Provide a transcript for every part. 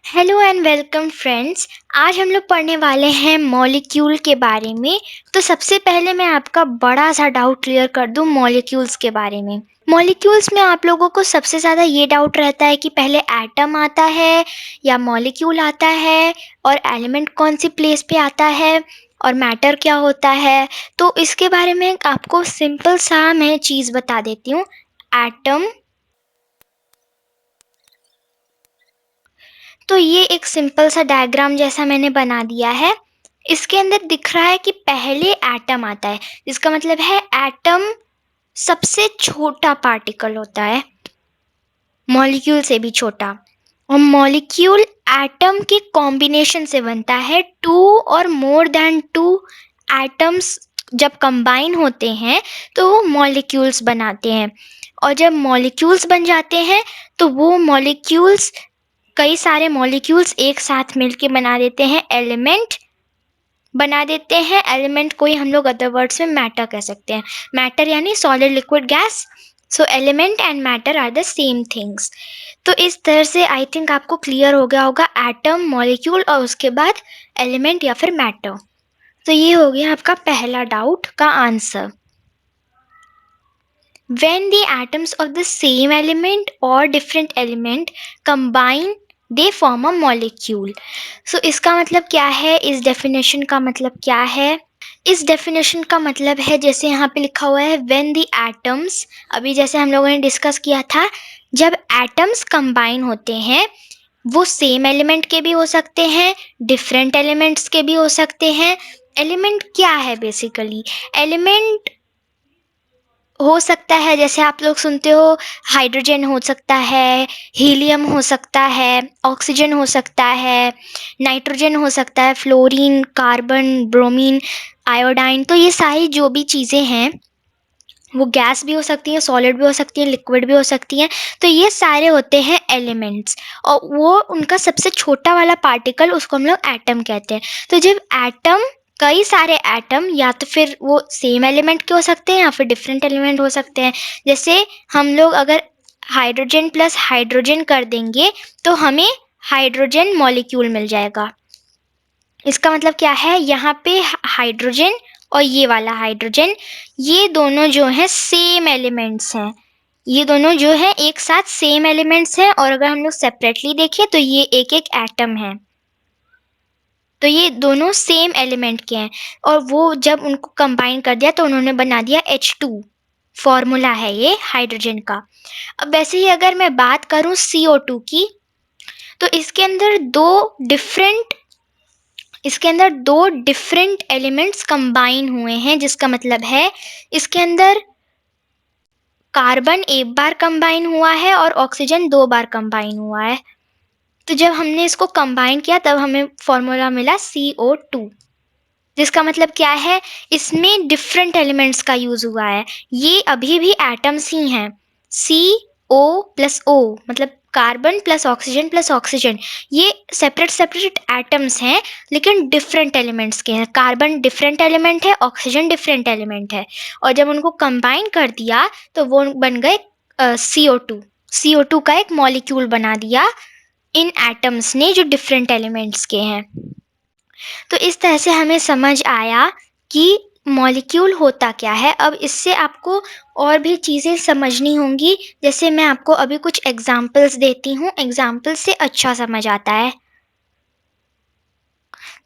Hello and welcome friends. आज हम लोग पढ़ने वाले हैं मॉलिक्यूल के बारे में। तो सबसे पहले मैं आपका बड़ा सा डाउट क्लियर कर दूं मॉलिक्यूल्स के बारे में। मॉलिक्यूल्स में आप लोगों को सबसे ज़्यादा ये डाउट रहता है कि पहले एटम आता है या मॉलिक्यूल आता है, और एलिमेंट कौन सी प्लेस पे आता है, और मैटर क्या होता है। तो इसके बारे में आपको सिंपल सा मैं चीज़ बता देती हूँ। एटम, तो ये एक सिंपल सा डायग्राम जैसा मैंने बना दिया है। इसके अंदर दिख रहा है कि पहले एटम आता है, जिसका मतलब है एटम सबसे छोटा पार्टिकल होता है, मॉलिक्यूल से भी छोटा। और मॉलिक्यूल एटम के कॉम्बिनेशन से बनता है। टू और मोर देन टू एटम्स जब कंबाइन होते हैं तो वो मॉलिक्यूल्स बनाते हैं। और जब मॉलिक्यूल्स बन जाते हैं तो वो मॉलिक्यूल्स, कई सारे मॉलिक्यूल्स एक साथ मिलके बना देते हैं एलिमेंट, बना देते हैं एलिमेंट को ही हम लोग अदर वर्ड्स में मैटर कह सकते हैं। मैटर यानी solid liquid gas. So element and matter are the same things. तो इस तरह से आई थिंक आपको क्लियर हो गया होगा एटम, मॉलिक्यूल और उसके बाद एलिमेंट या फिर मैटर। तो ये हो गया आपका पहला डाउट का answer. When the atoms of the same element or different element combine, they form a molecule. So इसका मतलब क्या है, इस definition का मतलब क्या है? इस definition का मतलब है, जैसे यहाँ पे लिखा हुआ है when the atoms, अभी जैसे हम लोगों ने डिस्कस किया था, जब atoms combine होते हैं वो सेम एलिमेंट के भी हो सकते हैं, डिफरेंट एलिमेंट्स के भी हो सकते हैं। एलिमेंट क्या है बेसिकली? एलिमेंट हो सकता है, जैसे आप लोग सुनते हो, हाइड्रोजन हो सकता है, हीलियम हो सकता है, ऑक्सीजन हो सकता है, नाइट्रोजन हो सकता है, फ्लोरीन, कार्बन, ब्रोमीन, आयोडाइन। तो ये सारी जो भी चीज़ें हैं वो गैस भी हो सकती हैं, सॉलिड भी हो सकती हैं, लिक्विड भी हो सकती हैं। तो ये सारे होते हैं एलिमेंट्स, और वो उनका सबसे छोटा वाला पार्टिकल, उसको हम लोग एटम कहते हैं। तो जब एटम, कई सारे एटम, या तो फिर वो सेम एलिमेंट के हो सकते हैं या फिर डिफरेंट एलिमेंट हो सकते हैं। जैसे हम लोग अगर हाइड्रोजन प्लस हाइड्रोजन कर देंगे तो हमें हाइड्रोजन मॉलिक्यूल मिल जाएगा। इसका मतलब क्या है, यहाँ पे हाइड्रोजन और ये वाला हाइड्रोजन, ये दोनों जो हैं सेम एलिमेंट्स हैं। ये दोनों जो है एक साथ सेम एलिमेंट्स हैं, और अगर हम लोग सेपरेटली देखें तो ये एक एक एटम है। तो ये दोनों सेम एलिमेंट के हैं, और वो जब उनको कंबाइन कर दिया तो उन्होंने बना दिया H2। फॉर्मूला है ये हाइड्रोजन का। अब वैसे ही अगर मैं बात करूं CO2 की, तो इसके अंदर दो डिफरेंट एलिमेंट्स कंबाइन हुए हैं, जिसका मतलब है इसके अंदर कार्बन एक बार कंबाइन हुआ है और ऑक्सीजन दो बार कंबाइन हुआ है। तो जब हमने इसको कंबाइन किया तब हमें फॉर्मूला मिला CO2, जिसका मतलब क्या है, इसमें डिफरेंट एलिमेंट्स का यूज हुआ है। ये अभी भी एटम्स ही हैं। CO+O मतलब कार्बन प्लस ऑक्सीजन, ये सेपरेट सेपरेट एटम्स हैं, लेकिन डिफरेंट एलिमेंट्स के हैं। कार्बन डिफरेंट एलिमेंट है, ऑक्सीजन डिफरेंट एलिमेंट है, और जब उनको कंबाइन कर दिया तो वो बन गए CO2। CO2 का एक मॉलिक्यूल बना दिया इन एटम्स ने जो डिफरेंट एलिमेंट्स के हैं। तो इस तरह से हमें समझ आया कि मॉलिक्यूल होता क्या है। अब इससे आपको और भी चीज़ें समझनी होंगी, जैसे मैं आपको अभी कुछ एग्जांपल्स देती हूँ, एग्जांपल से अच्छा समझ आता है।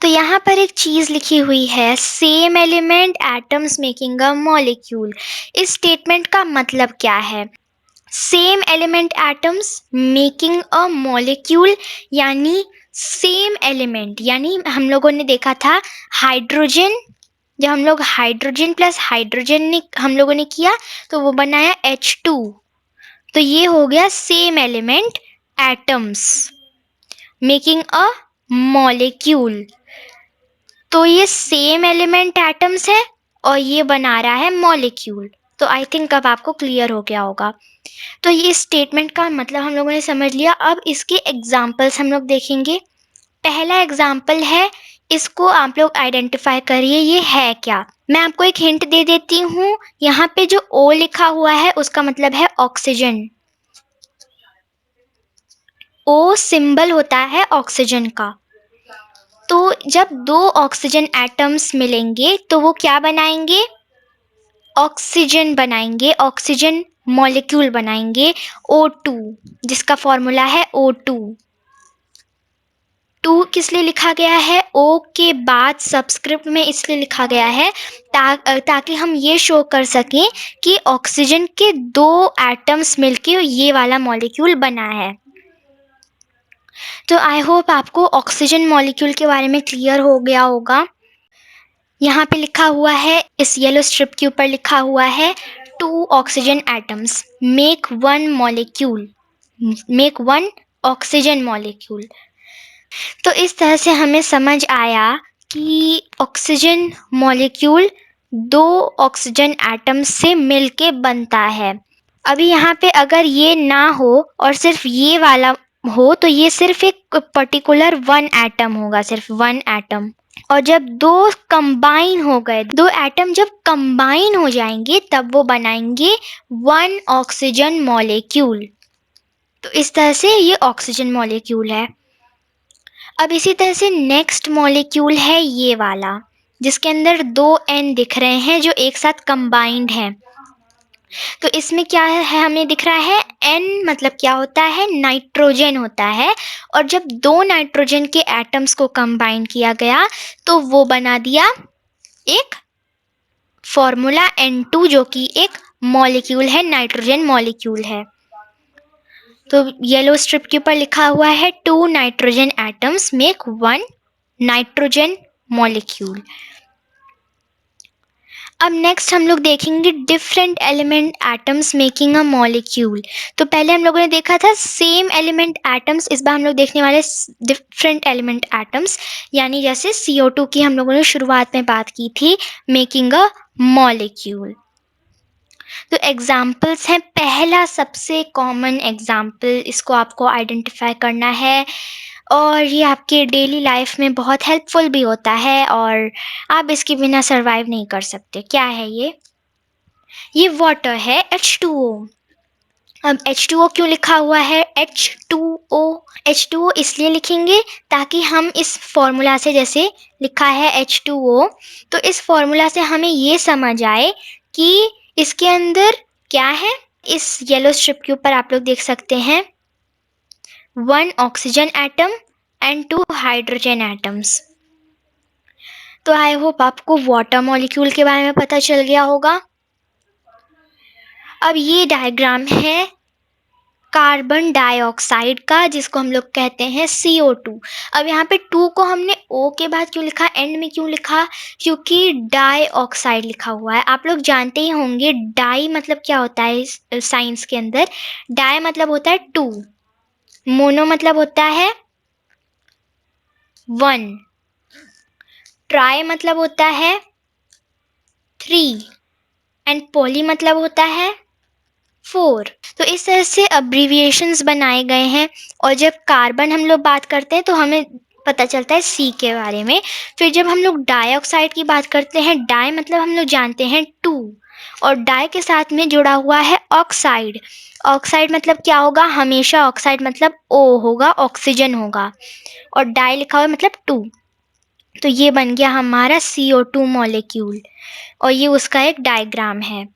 तो यहाँ पर एक चीज़ लिखी हुई है, same element atoms making a molecule. इस स्टेटमेंट का मतलब क्या है? Same element atoms making a molecule, यानी सेम एलिमेंट, यानी हम लोगों ने देखा था हाइड्रोजन, जब हम लोग हाइड्रोजन प्लस हाइड्रोजन ने हम लोगों ने किया तो वो बनाया H2। तो ये हो गया same element atoms making a molecule. तो ये सेम एलिमेंट एटम्स है और ये बना रहा है मॉलिक्यूल। तो आई थिंक अब आपको क्लियर हो गया होगा। तो ये स्टेटमेंट का मतलब हम लोगों ने समझ लिया। अब इसके एग्जाम्पल्स हम लोग देखेंगे। पहला एग्जाम्पल है, इसको आप लोग आइडेंटिफाई करिए ये है क्या। मैं आपको एक हिंट दे देती हूँ, यहाँ पे जो O लिखा हुआ है उसका मतलब है ऑक्सीजन। O सिंबल होता है ऑक्सीजन का। तो जब दो ऑक्सीजन एटम्स मिलेंगे तो वो क्या बनाएंगे? ऑक्सीजन बनाएंगे, ऑक्सीजन मॉलिक्यूल बनाएंगे, O2, जिसका फॉर्मूला है O2। टू किस लिए लिखा गया है? ओ के बाद सबस्क्रिप्ट में इसलिए लिखा गया है ताकि हम ये शो कर सकें कि ऑक्सीजन के दो एटम्स मिलके ये वाला मॉलिक्यूल बना है। तो आई होप आपको ऑक्सीजन मॉलिक्यूल के बारे में क्लियर हो गया होगा। यहाँ पे लिखा हुआ है, इस येलो स्ट्रिप के ऊपर लिखा हुआ है, 2 oxygen atoms make 1 molecule, make 1 oxygen molecule. तो इस तरह से हमें समझ आया कि ऑक्सीजन मॉलिक्यूल 2 ऑक्सीजन एटम्स से मिलके बनता है। अभी यहाँ पे अगर ये ना हो और सिर्फ ये वाला हो तो ये सिर्फ एक पर्टिकुलर 1 एटम होगा, सिर्फ 1 एटम। और जब दो कंबाइन हो गए, दो एटम जब कंबाइन हो जाएंगे तब वो बनाएंगे 1 ऑक्सीजन मॉलिक्यूल। तो इस तरह से ये ऑक्सीजन मॉलिक्यूल है। अब इसी तरह से नेक्स्ट मॉलिक्यूल है ये वाला, जिसके अंदर 2 N दिख रहे हैं जो एक साथ कंबाइंड हैं। तो इसमें क्या है हमें दिख रहा है, N मतलब क्या होता है? नाइट्रोजन होता है। और जब 2 नाइट्रोजन के एटम्स को कंबाइन किया गया तो वो बना दिया एक फॉर्मूला N2, जो कि एक मॉलिक्यूल है, नाइट्रोजन मॉलिक्यूल है। तो येलो स्ट्रिप के ऊपर लिखा हुआ है 2 nitrogen atoms make 1 nitrogen molecule. अब नेक्स्ट हम लोग देखेंगे different element atoms making a molecule. तो पहले हम लोगों ने देखा था सेम एलिमेंट एटम्स, इस बार हम लोग देखने वाले डिफरेंट एलिमेंट एटम्स, यानी जैसे CO2 की हम लोगों ने शुरुआत में बात की थी, मेकिंग अ मॉलिक्यूल। तो एग्जाम्पल्स हैं, पहला सबसे कॉमन एग्जाम्पल, इसको आपको आइडेंटिफाई करना है और ये आपके डेली लाइफ में बहुत हेल्पफुल भी होता है और आप इसके बिना सरवाइव नहीं कर सकते। क्या है ये वाटर है, H2O। अब H2O क्यों लिखा हुआ है? H2O इसलिए लिखेंगे ताकि हम इस फॉर्मूला से, जैसे लिखा है H2O, तो इस फॉर्मूला से हमें ये समझ आए कि इसके अंदर क्या है। इस येलो स्ट्रिप के ऊपर आप लोग देख सकते हैं 1 oxygen atom and 2 hydrogen atoms. तो आई होप आपको वाटर मॉलिक्यूल के बारे में पता चल गया होगा। अब ये डायग्राम है कार्बन डाइऑक्साइड का, जिसको हम लोग कहते हैं CO2। अब यहाँ पे 2 को हमने O के बाद क्यों लिखा, एंड में क्यों लिखा? क्योंकि डाइऑक्साइड लिखा हुआ है। आप लोग जानते ही होंगे डाई मतलब क्या होता है साइंस के अंदर। डाई मतलब होता है 2, मोनो मतलब होता है 1, ट्राई मतलब होता है 3 एंड पॉली मतलब होता है 4। तो इस तरह से अब्रीविएशंस बनाए गए हैं। और जब कार्बन हम लोग बात करते हैं तो हमें पता चलता है C के बारे में। फिर जब हम लोग डाइऑक्साइड की बात करते हैं, डाई मतलब हम लोग जानते हैं 2, और डाई के साथ में जुड़ा हुआ है ऑक्साइड। ऑक्साइड मतलब क्या होगा? हमेशा ऑक्साइड मतलब O होगा, ऑक्सीजन होगा, और डाई लिखा हुआ है मतलब 2। तो ये बन गया हमारा CO2 मॉलिक्यूल, और ये उसका एक डायग्राम है।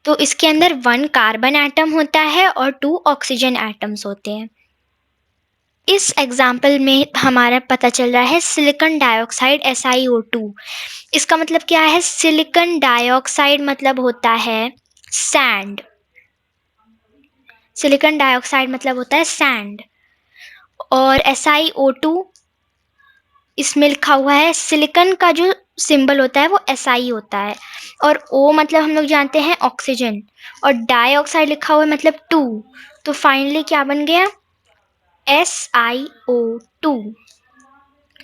तो इसके अंदर 1 कार्बन एटम होता है और 2 ऑक्सीजन एटम्स होते हैं। इस एग्जाम्पल में हमारा पता चल रहा है सिलिकॉन डाइऑक्साइड SiO2। इसका मतलब क्या है? सिलिकॉन डाइऑक्साइड मतलब होता है सैंड। सिलिकॉन डाइऑक्साइड मतलब होता है सैंड। और SiO2 इसमें लिखा हुआ है, सिलिकॉन का जो सिंबल होता है वो Si होता है, और O मतलब हम लोग जानते हैं ऑक्सीजन, और डाइऑक्साइड लिखा हुआ है मतलब 2। तो फाइनली क्या बन गया? SiO2।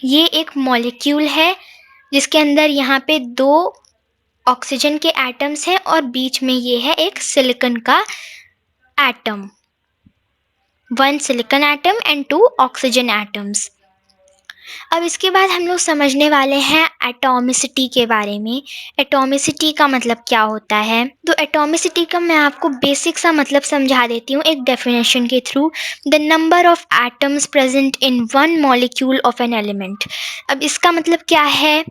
ये एक मॉलिक्यूल है जिसके अंदर यहाँ पे 2 ऑक्सीजन के एटम्स हैं और बीच में ये है एक सिलिकॉन का atom, 1 silicon atom and 2 oxygen atoms. अब इसके बाद हम लोग समझने वाले हैं एटॉमिसिटी के बारे में। एटॉमिसिटी का मतलब क्या होता है? तो एटॉमिसिटी का मैं आपको बेसिक सा मतलब समझा देती हूँ एक डेफिनेशन के through. The number of atoms present in one molecule of an element. अब इसका मतलब क्या है?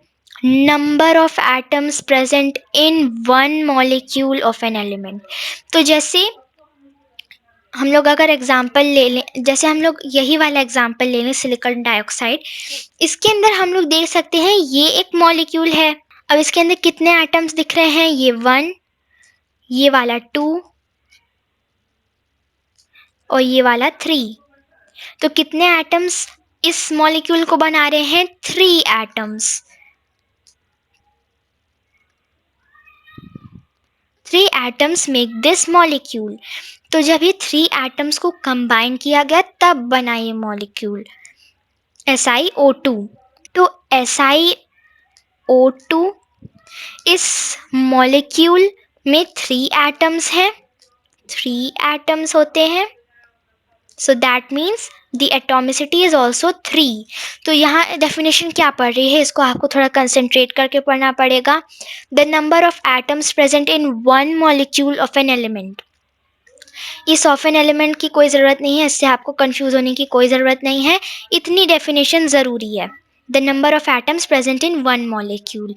Number of atoms present in one molecule of an element. तो जैसे हम लोग अगर एग्जाम्पल ले लें, जैसे हम लोग यही वाला एग्जाम्पल ले लें, सिलिकॉन डाइऑक्साइड, इसके अंदर हम लोग देख सकते हैं ये एक मॉलिक्यूल है। अब इसके अंदर कितने एटम्स दिख रहे हैं? ये 1, ये वाला 2 और ये वाला 3। तो कितने एटम्स इस मॉलिक्यूल को बना रहे हैं? 3 atoms. 3 atoms make this molecule. तो जब ये 3 एटम्स को कंबाइन किया गया तब बना ये मॉलिक्यूल SiO2। तो SiO2 इस मॉलिक्यूल में 3 एटम्स हैं, 3 एटम्स होते हैं। So that means the atomicity is also 3। तो यहाँ डेफिनेशन क्या पढ़ रही है, इसको आपको थोड़ा कंसंट्रेट करके पढ़ना पड़ेगा। The number of atoms present in one molecule of an element. इस ऑफ एन एलिमेंट की कोई ज़रूरत नहीं है, इससे आपको कंफ्यूज होने की कोई ज़रूरत नहीं है, इतनी डेफिनेशन ज़रूरी है। The number of atoms present in one molecule.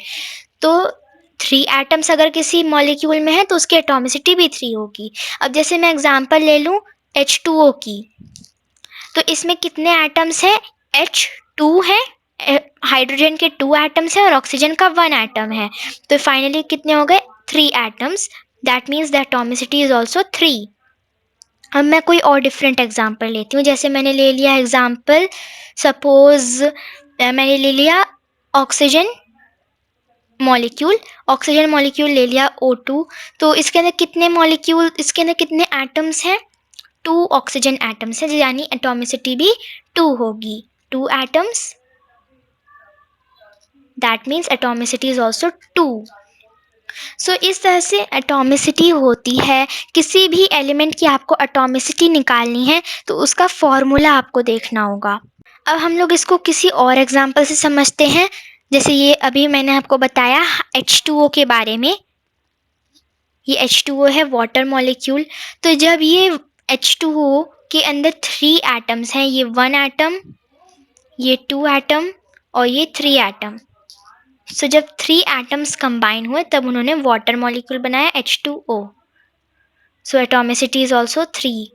तो 3 एटम्स अगर किसी मॉलिक्यूल में है तो उसकी एटॉमिसिटी भी 3 होगी। अब जैसे मैं एग्जांपल ले लूँ H2O की, तो इसमें कितने एटम्स हैं? H2 है, हाइड्रोजन के 2 एटम्स हैं और ऑक्सीजन का 1 एटम है। तो फाइनली कितने हो गए? 3 atoms. That means the atomicity is also 3। अब मैं कोई और डिफरेंट एग्जांपल लेती हूँ। जैसे मैंने ले लिया एग्जांपल, सपोज मैंने ले लिया ऑक्सीजन मॉलिक्यूल। ऑक्सीजन मॉलिक्यूल ले लिया O2। तो इसके अंदर कितने मॉलिक्यूल, इसके अंदर कितने एटम्स हैं? 2 ऑक्सीजन एटम्स हैं, यानी एटॉमिसिटी भी 2 होगी। 2 atoms, that means atomicity is also 2। सो इस तरह से एटॉमिसिटी होती है। किसी भी एलिमेंट की आपको एटॉमिसिटी निकालनी है तो उसका फॉर्मूला आपको देखना होगा। अब हम लोग इसको किसी और एग्जांपल से समझते हैं। जैसे ये अभी मैंने आपको बताया H2O के बारे में, ये H2O है वाटर मॉलिक्यूल। तो जब ये H2O के अंदर 3 एटम्स हैं, ये 1 एटम, ये 2 एटम और ये 3 एटम। सो जब 3 एटम्स कंबाइन हुए तब उन्होंने वाटर मॉलिक्यूल बनाया H2O। So atomicity is also 3।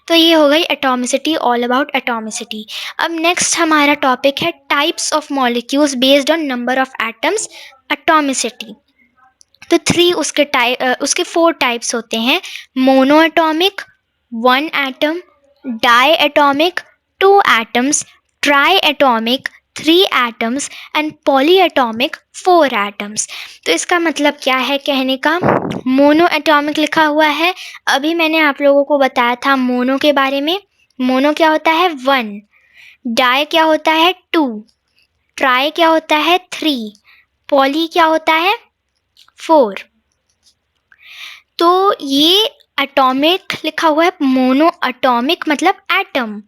तो ये हो गई एटॉमिसिटी, ऑल अबाउट एटॉमिसिटी। अब नेक्स्ट हमारा टॉपिक है types of molecules based on number of atoms, atomicity. तो 3 उसके 4 टाइप्स होते हैं। Monoatomic 1 atom, diatomic 2 atoms, try atomic 3 atoms and poly atomic 4 atoms. तो इसका मतलब क्या है कहने का? मोनो एटॉमिक लिखा हुआ है, अभी मैंने आप लोगों को बताया था मोनो के बारे में। मोनो क्या होता है? 1। डाई क्या होता है? 2। ट्राई क्या होता है? 3। पॉली क्या होता है? 4। तो ये एटॉमिक लिखा हुआ है, मोनो एटॉमिक मतलब एटम।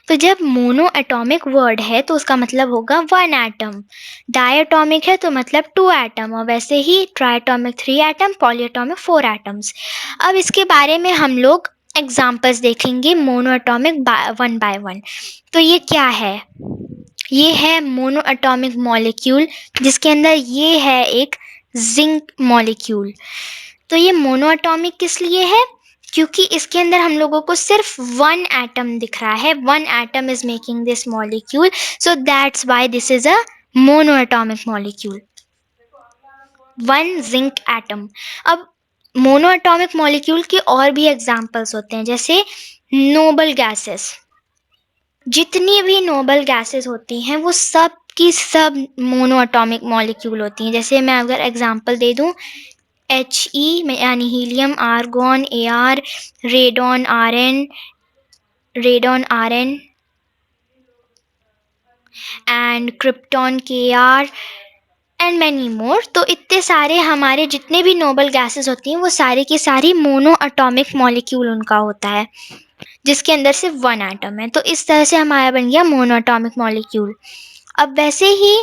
तो जब मोनो एटॉमिक वर्ड है तो उसका मतलब होगा 1 एटम। डाई एटॉमिक है तो मतलब 2 एटम, और वैसे ही tri atomic 3 atom, poly atomic 4 atoms. अब इसके बारे में हम लोग एग्जाम्पल्स देखेंगे मोनो एटॉमिक 1 बाय 1। तो ये क्या है? ये है मोनो एटॉमिक मॉलिक्यूल, जिसके अंदर ये है एक जिंक मॉलिक्यूल। तो ये मोनो एटॉमिक किस लिए है? क्योंकि इसके अंदर हम लोगों को सिर्फ 1 एटम दिख रहा है। 1 atom is making this molecule, so that's why this is a mono atomic molecule, 1 zinc atom. अब मोनो एटॉमिक मॉलिक्यूल के और भी एग्जांपल्स होते हैं, जैसे नोबल गैसेस। जितनी भी नोबल गैसेस होती हैं वो सब की सब मोनो एटॉमिक मॉलिक्यूल होती हैं। जैसे मैं अगर एग्जांपल दे दूं, He यानी helium, argon Ar, radon Rn and krypton Kr and many more. तो इतने सारे हमारे जितने भी नोबल गैसेस होती हैं वो सारी की सारी मोनो एटॉमिक मॉलिक्यूल उनका होता है। जिसके अंदर सिर्फ वन एटम है। तो इस तरह से हमारा बन गया मोनोएटॉमिक मॉलिक्यूल। अब वैसे ही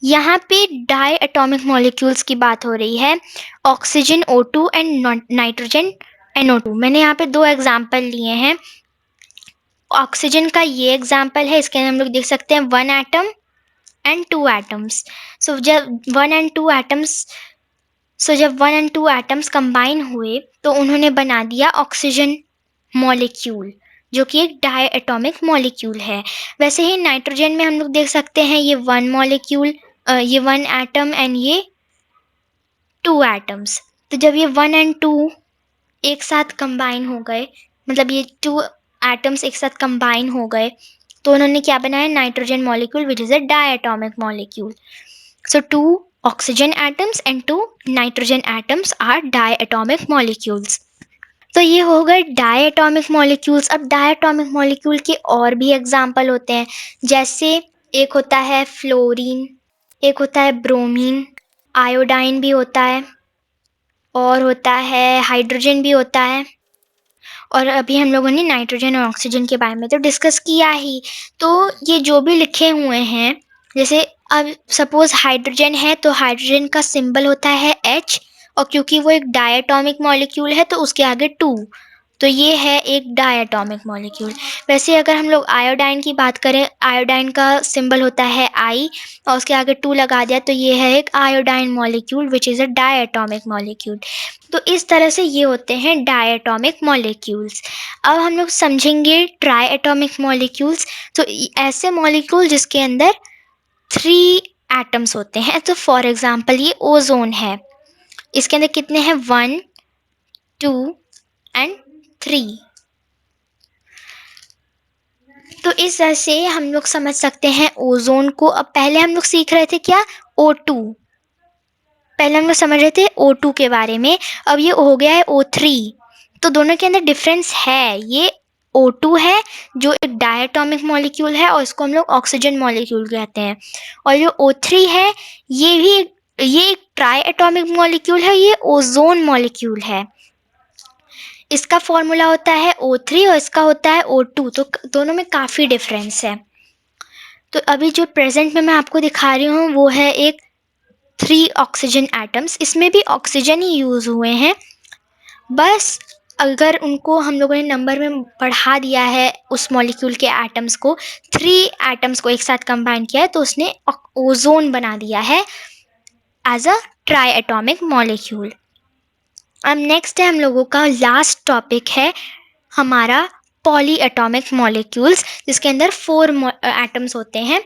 यहाँ पे डाई एटॉमिक मॉलिक्यूल्स की बात हो रही है, oxygen O2 and nitrogen NO2। मैंने यहाँ पे दो एग्जाम्पल लिए हैं। ऑक्सीजन का ये एग्जाम्पल है, इसके अंदर हम लोग देख सकते हैं one atom and two atoms. So जब one and two atoms combine हुए तो उन्होंने बना दिया ऑक्सीजन मॉलिक्यूल, जो कि एक डाई एटॉमिक मॉलिक्यूल है। वैसे ही नाइट्रोजन में हम लोग देख सकते हैं ये ये वन एटम एंड ये टू एटम्स। तो जब ये वन एंड टू एक साथ कंबाइन हो गए, मतलब ये टू एटम्स एक साथ कंबाइन हो गए, तो उन्होंने क्या बनाया, nitrogen molecule which is a diatomic molecule. So two oxygen atoms and two nitrogen atoms are diatomic molecules. तो ये हो गए डायटोमिक मॉलिक्यूल्स। अब डायटोमिक मॉलिक्यूल के और भी एग्जाम्पल होते हैं, जैसे एक होता है फ्लोरीन, एक होता है ब्रोमीन, आयोडाइन भी होता है, और होता है हाइड्रोजन भी होता है। और अभी हम लोगों ने नाइट्रोजन और ऑक्सीजन के बारे में तो डिस्कस किया ही। तो ये जो भी लिखे हुए हैं, जैसे अब सपोज हाइड्रोजन है तो हाइड्रोजन का सिंबल होता है H, और क्योंकि वो एक डायटोमिक मॉलिक्यूल है तो उसके आगे 2, तो ये है एक डायटोमिक मॉलिक्यूल। वैसे अगर हम लोग आयोडाइन की बात करें, आयोडाइन का सिंबल होता है I, और उसके आगे 2 लगा दिया तो ये है एक iodine molecule which is a diatomic molecule. तो इस तरह से ये होते हैं डायटोमिक मॉलिक्यूल्स। अब हम लोग समझेंगे ट्राई एटॉमिक मॉलिक्यूल्स। तो ऐसे मॉलिक्यूल जिसके अंदर 3 एटम्स होते हैं। तो फॉर एग्जांपल ये ओजोन है, इसके अंदर कितने हैं, 1 2 एंड 3। तो इस तरह से हम लोग समझ सकते हैं ओजोन को। अब पहले हम लोग सीख रहे थे क्या, O2, पहले हम लोग समझ रहे थे O2 के बारे में, अब ये हो गया है O3। तो दोनों के अंदर डिफरेंस है। ये O2 है जो एक डायटोमिक मॉलिक्यूल है और इसको हम लोग ऑक्सीजन मॉलिक्यूल कहते हैं, और जो O3 है ये एक ट्राई एटॉमिक मॉलिक्यूल है, ये ओजोन मॉलिक्यूल है। इसका फॉर्मूला होता है O3 और इसका होता है O2, तो दोनों में काफ़ी डिफरेंस है। तो अभी जो प्रेजेंट में मैं आपको दिखा रही हूँ वो है एक 3 ऑक्सीजन एटम्स, इसमें भी ऑक्सीजन ही यूज़ हुए हैं, बस अगर उनको हम लोगों ने नंबर में बढ़ा दिया है उस मॉलिक्यूल के एटम्स को, 3 एटम्स को एक साथ कंबाइन किया है तो उसने ओजोन बना दिया है as a triatomic molecule. अब नेक्स्ट है हम लोगों का लास्ट टॉपिक है हमारा पॉली एटॉमिक मॉलिक्यूल्स, जिसके अंदर 4 एटम्स होते हैं।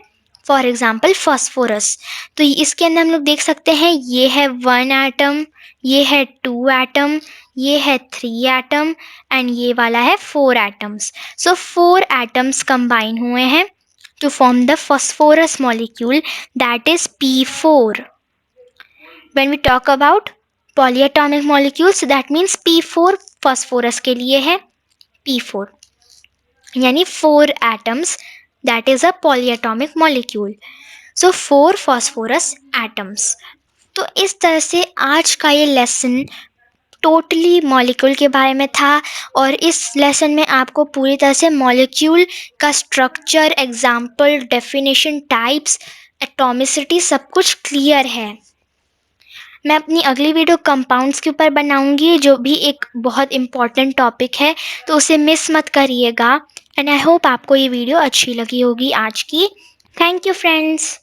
फॉर एग्जाम्पल फॉस्फोरस, तो इसके अंदर हम लोग देख सकते हैं ये है 1 एटम, ये है 2 एटम, ये है 3 एटम एंड ये वाला है 4 एटम्स। सो 4 एटम्स कंबाइन हुए हैं to form the phosphorus molecule, that is P4। When we talk about polyatomic molecules, that means P4 phosphorus के लिए है P4, यानी 4 atoms, that is a polyatomic molecule. So 4 phosphorus atoms. तो इस तरह से आज का ये लेसन टोटली मॉलिक्यूल के बारे में था, और इस लेसन में आपको पूरी तरह से मॉलिक्यूल का structure, example, definition, types, atomicity सब कुछ क्लियर है। मैं अपनी अगली वीडियो कंपाउंड्स के ऊपर बनाऊंगी, जो भी एक बहुत इम्पॉर्टेंट टॉपिक है, तो उसे मिस मत करिएगा। एंड आई होप आपको ये वीडियो अच्छी लगी होगी आज की। Thank you friends.